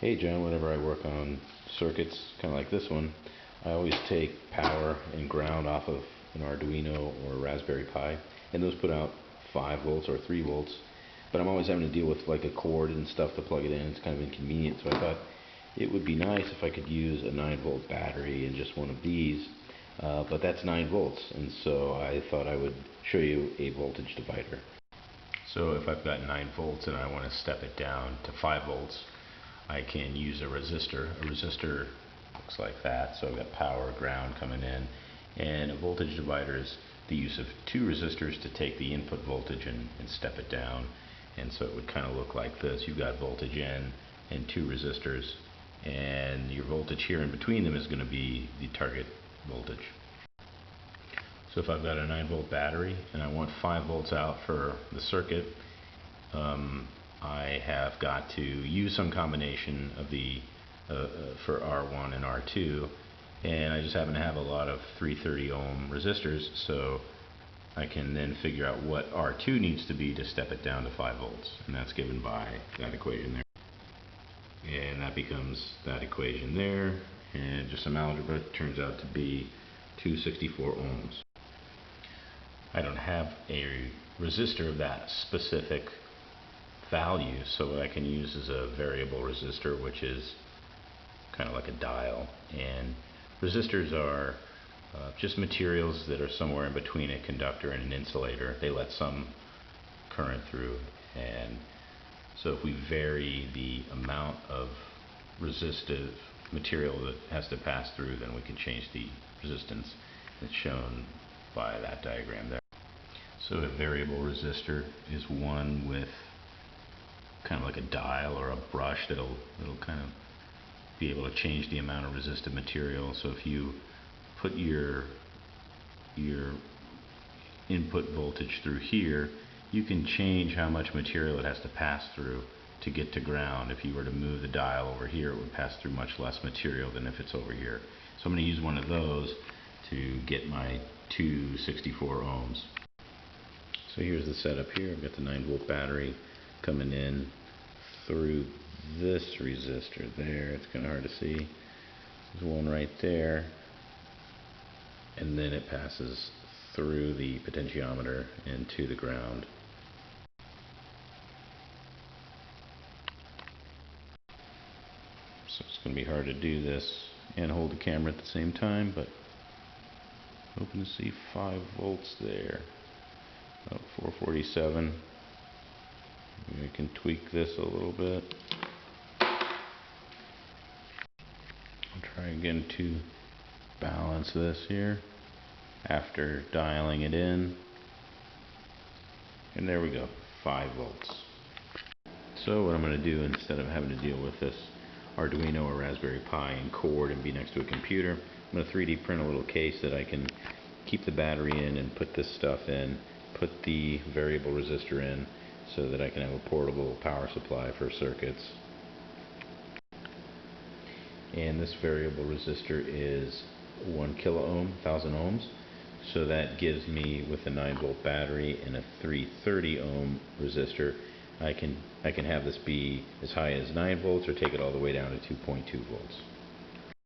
Hey John, whenever I work on circuits kind of like this one, I always take power and ground off of an Arduino or a Raspberry Pi, and those put out 5 volts or 3 volts, but I'm always having to deal with like a cord and stuff to plug it in. It's kind of inconvenient, so I thought it would be nice if I could use a 9-volt battery in just one of these, but that's 9 volts, and so I thought I would show you a voltage divider. So if I've got 9 volts and I want to step it down to 5 volts, I can use a resistor. A resistor looks like that, so I've got power, ground coming in, and a voltage divider is the use of 2 resistors to take the input voltage and step it down. And so it would kind of look like this. You've got voltage in and 2 resistors, and your voltage here in between them is going to be the target voltage. So if I've got a 9-volt battery and I want 5 volts out for the circuit, I have got to use some combination of the for R1 and R2, and I just happen to have a lot of 330 ohm resistors, so I can then figure out what R2 needs to be to step it down to 5 volts, and that's given by that equation there. And that becomes that equation there, and just some algebra turns out to be 264 ohms. I don't have a resistor of that specific value, so what I can use is a variable resistor, which is kind of like a dial. And resistors are just materials that are somewhere in between a conductor and an insulator. They let some current through, and so if we vary the amount of resistive material that has to pass through, then we can change the resistance. That's shown by that diagram there. So a variable resistor is one with kind of like a dial or a brush that'll kind of be able to change the amount of resistive material. So if you put your input voltage through here, you can change how much material it has to pass through to get to ground. If you were to move the dial over here, it would pass through much less material than if it's over here. So I'm going to use one of those to get my 264 ohms. So here's the setup here. I've got the 9-volt battery coming in through this resistor there. It's kind of hard to see. There's one right there, and then it passes through the potentiometer into the ground. So it's going to be hard to do this and hold the camera at the same time, but hoping to see 5 volts there. 447. Maybe I can tweak this a little bit. I'll try again to balance this here after dialing it in. And there we go, 5 volts. So what I'm going to do, instead of having to deal with this Arduino or Raspberry Pi and cord and be next to a computer, I'm going to 3D print a little case that I can keep the battery in and put this stuff in, put the variable resistor in, so that I can have a portable power supply for circuits. And this variable resistor is 1 kilo ohm, 1000 ohms. So that gives me, with a 9-volt battery and a 330 ohm resistor, I can have this be as high as 9 volts or take it all the way down to 2.2 volts.